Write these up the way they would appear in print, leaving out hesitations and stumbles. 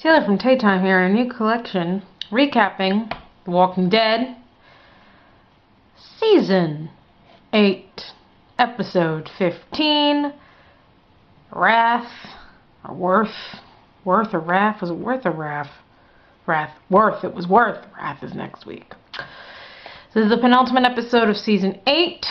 Taylor from Tay Time here in a new collection, recapping The Walking Dead, Season 8, Episode 15, Wrath, or Worth. Worth or Wrath? Was it Worth or Wrath? Wrath. Worth. It was Worth. Wrath is next week. So this is the penultimate episode of Season 8.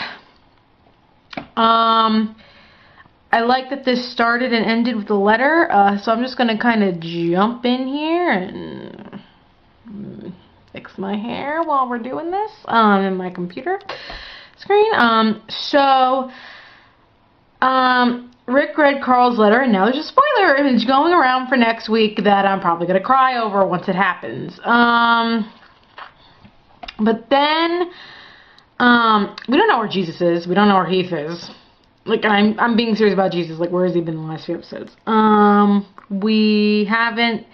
I like that this started and ended with a letter, so I'm just going to kind of jump in here and fix my hair while we're doing this in my computer screen. Rick read Carl's letter, and now there's a spoiler image going around for next week that I'm probably going to cry over once it happens. But then, we don't know where Jesus is. We don't know where Heath is. Like, I'm being serious about Jesus. Like, where has he been in the last few episodes? We haven't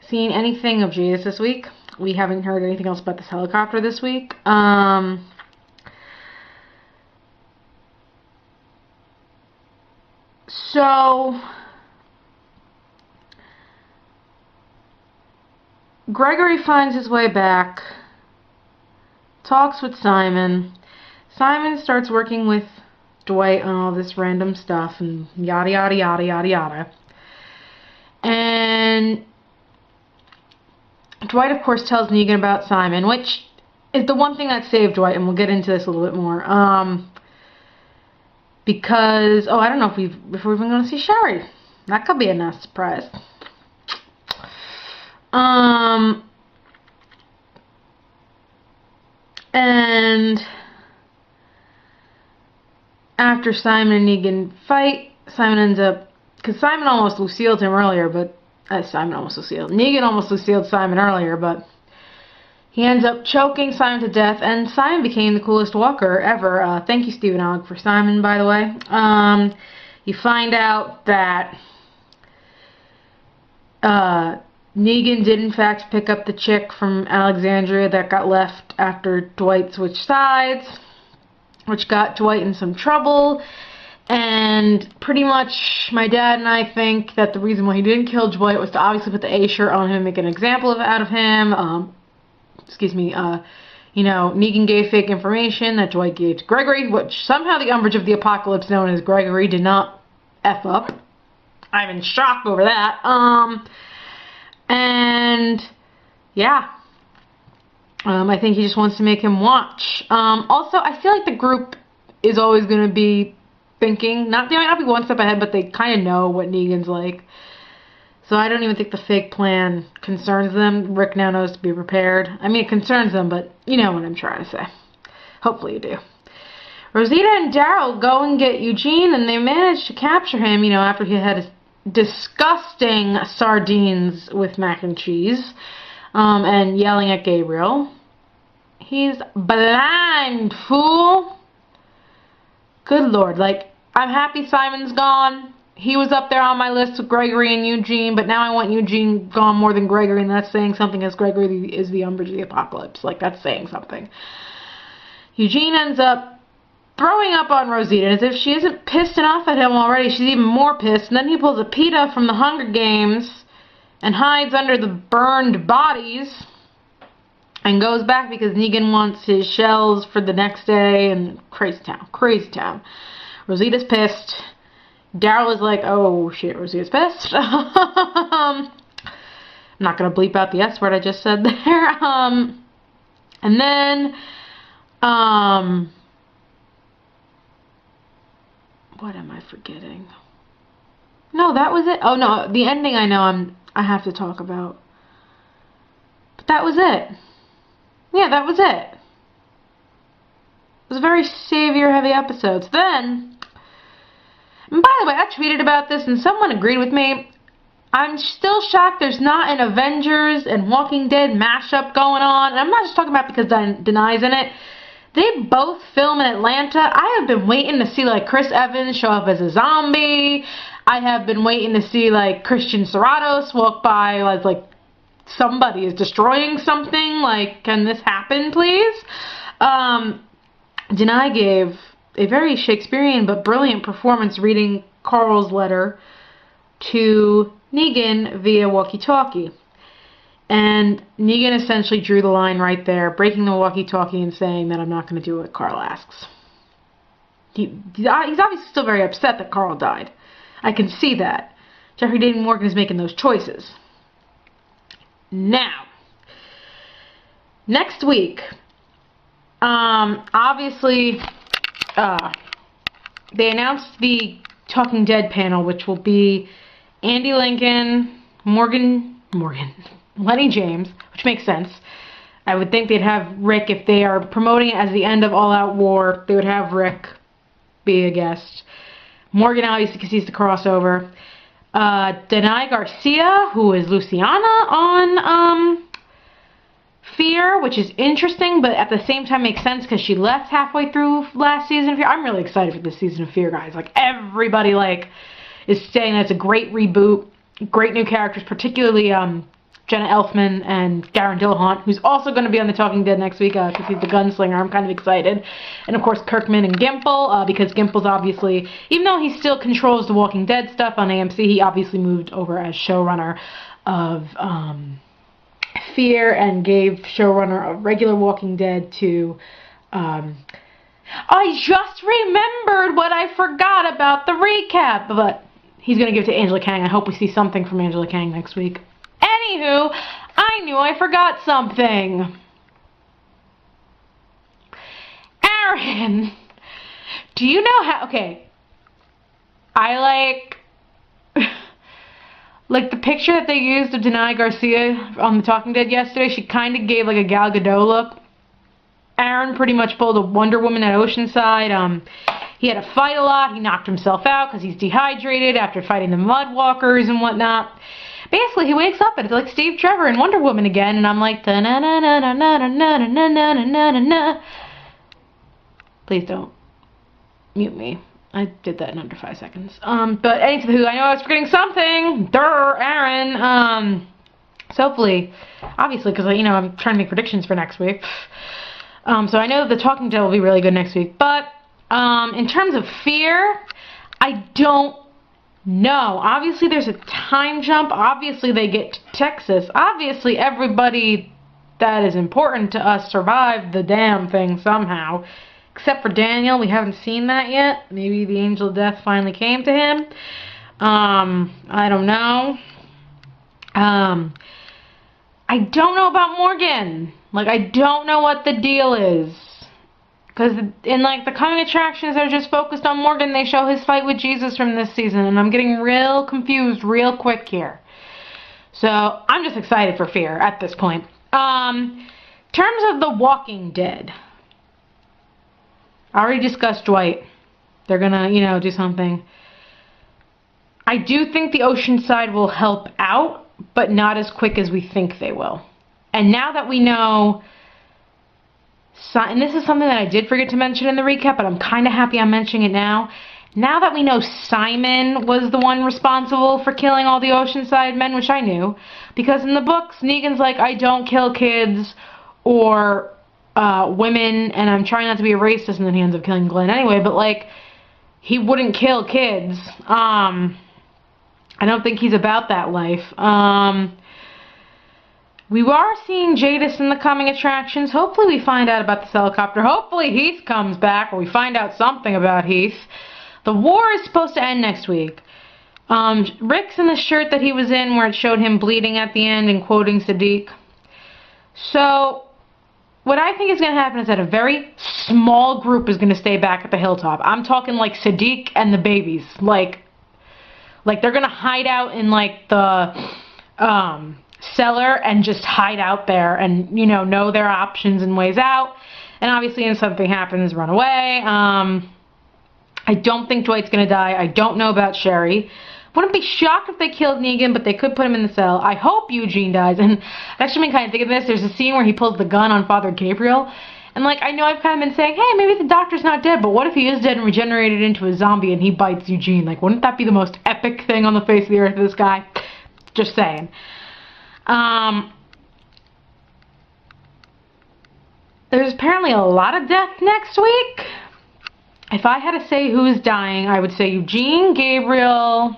seen anything of Jesus this week. We haven't heard anything else about this helicopter this week. So, Gregory finds his way back, talks with Simon. Simon starts working with Dwight on all this random stuff and yada yada yada yada yada. And Dwight, of course, tells Negan about Simon, which is the one thing that saved Dwight, and we'll get into this a little bit more. Because, I don't know if we're even going to see Sherry. That could be a nice surprise. And after Simon and Negan fight, Simon ends up, because Simon almost Lucille'd him earlier, but, Negan almost Lucille'd Simon earlier, but he ends up choking Simon to death, and Simon became the coolest walker ever. Thank you, Stephen Ogg, for Simon, by the way. You find out that Negan did, in fact, pick up the chick from Alexandria that got left after Dwight switched sides, which got Dwight in some trouble. And pretty much my dad and I think that the reason why he didn't kill Dwight was to obviously put the A shirt on him and make an example out of him. Negan gave fake information that Dwight gave to Gregory, which somehow the Umbrage of the Apocalypse, known as Gregory, did not F up. I'm in shock over that. I think he just wants to make him watch. Also, I feel like the group is always going to be thinking, they might not be one step ahead, but they kind of know what Negan's like. So I don't even think the fake plan concerns them. Rick now knows to be prepared. I mean, it concerns them, but you know what I'm trying to say. Hopefully you do. Rosita and Daryl go and get Eugene, and they manage to capture him, after he had his disgusting sardines with mac and cheese, and yelling at Gabriel. He's blind, fool. Good Lord. I'm happy Simon's gone. He was up there on my list with Gregory and Eugene, but now I want Eugene gone more than Gregory, and that's saying something, as Gregory is the Umbrage of the Apocalypse. That's saying something. Eugene ends up throwing up on Rosita, as if she isn't pissed enough at him already, she's even more pissed, and then he pulls a PETA from the Hunger Games and hides under the burned bodies and goes back because Negan wants his shells for the next day, and crazy town. Rosita's pissed. Daryl is like, oh shit, Rosita's pissed. I'm not going to bleep out the S word I just said there. And then, what am I forgetting? No, that was it. Oh no, the ending I know I have to talk about. But that was it. Yeah, that was it. It was a very savior-heavy episode. So then, and by the way, I tweeted about this and someone agreed with me. I'm still shocked there's not an Avengers and Walking Dead mashup going on. And I'm not just talking about because Denai's in it. They both film in Atlanta. I have been waiting to see, Chris Evans show up as a zombie. I have been waiting to see, Christian Serratos walk by as, somebody is destroying something. Can this happen, please? Denai gave a very Shakespearean but brilliant performance reading Carl's letter to Negan via walkie-talkie. And Negan essentially drew the line right there, breaking the walkie-talkie and saying that I'm not going to do what Carl asks. He's obviously still very upset that Carl died. I can see that. Jeffrey Dean Morgan is making those choices. Now, next week, obviously, they announced the Talking Dead panel, which will be Andy Lincoln, Lenny James, which makes sense. I would think they'd have Rick, if they are promoting it as the end of All Out War, they would have Rick be a guest. Morgan, obviously, because he's the crossover. Denai Garcia, who is Luciana on Fear, which is interesting, but at the same time makes sense because she left halfway through last season of Fear. I'm really excited for this season of Fear, guys. Like, everybody, is saying that it's a great reboot, great new characters, particularly, Jenna Elfman and Garen Dillahunt, who's also going to be on The Talking Dead next week because he's the gunslinger. I'm kind of excited. And, of course, Kirkman and Gimple, because Gimple's obviously, even though he still controls the Walking Dead stuff on AMC, he obviously moved over as showrunner of Fear and gave showrunner of regular Walking Dead to... I just remembered what I forgot about the recap, but he's going to give it to Angela Kang. I hope we see something from Angela Kang next week. Anywho, I knew I forgot something. Aaron, do you know how... Okay, I like the picture that they used of Denai Garcia on The Talking Dead yesterday. She kind of gave like a Gal Gadot look. Aaron pretty much pulled a Wonder Woman at Oceanside. He had to fight a lot. He knocked himself out because he's dehydrated after fighting the Mudwalkers and whatnot. Basically, he wakes up and it's like Steve Trevor and Wonder Woman again, and I'm like, na na na na na na na na na na na. Please don't mute me. I did that in under 5 seconds. But anywho, I know I was forgetting something. Aaron. So hopefully, obviously, because I'm trying to make predictions for next week. So I know The Talking Dead will be really good next week. But in terms of Fear, I don't know. Obviously, there's a time jump. Obviously, they get to Texas. Obviously, everybody that is important to us survived the damn thing somehow. Except for Daniel. We haven't seen that yet. Maybe the angel of death finally came to him. I don't know. I don't know about Morgan. I don't know what the deal is. Because in, the coming attractions that are just focused on Morgan, they show his fight with Jesus from this season. And I'm getting real confused real quick here. So, I'm just excited for Fear at this point. In terms of The Walking Dead, I already discussed Dwight. They're gonna, do something. I do think the Oceanside will help out, but not as quick as we think they will. And now that we know... And this is something that I did forget to mention in the recap, but I'm kind of happy I'm mentioning it now. Now that we know Simon was the one responsible for killing all the Oceanside men, which I knew, because in the books, Negan's like, I don't kill kids or women, and I'm trying not to be a racist, and then he ends up killing Glenn anyway, but, he wouldn't kill kids. I don't think he's about that life. We are seeing Jadis in the coming attractions. Hopefully we find out about this helicopter. Hopefully Heath comes back, or we find out something about Heath. The war is supposed to end next week. Rick's in the shirt that he was in where it showed him bleeding at the end and quoting Sadiq. So, what I think is going to happen is that a very small group is going to stay back at the hilltop. I'm talking Sadiq and the babies. Like they're going to hide out in the cellar and just hide out there and, know their options and ways out. And obviously, if something happens, run away. I don't think Dwight's going to die. I don't know about Sherry. Wouldn't be shocked if they killed Negan, but they could put him in the cell. I hope Eugene dies. And I've actually been kind of thinking of this. There's a scene where he pulls the gun on Father Gabriel. And, I know I've kind of been saying, hey, maybe the doctor's not dead, but what if he is dead and regenerated into a zombie and he bites Eugene? Wouldn't that be the most epic thing on the face of the earth, this guy? Just saying. There's apparently a lot of death next week. If I had to say who's dying, I would say Eugene, Gabriel,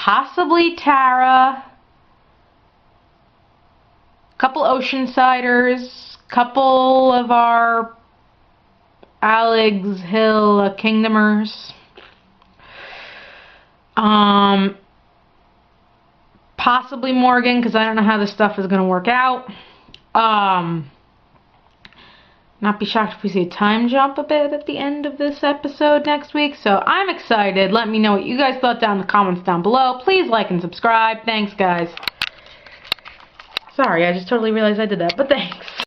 possibly Tara, couple Oceansiders, couple of our Alex Hill Kingdomers, possibly Morgan, because I don't know how this stuff is going to work out. Not be shocked if we see a time jump a bit at the end of this episode next week. So I'm excited. Let me know what you guys thought down in the comments down below. Please like and subscribe. Thanks, guys. Sorry, I just totally realized I did that, but thanks.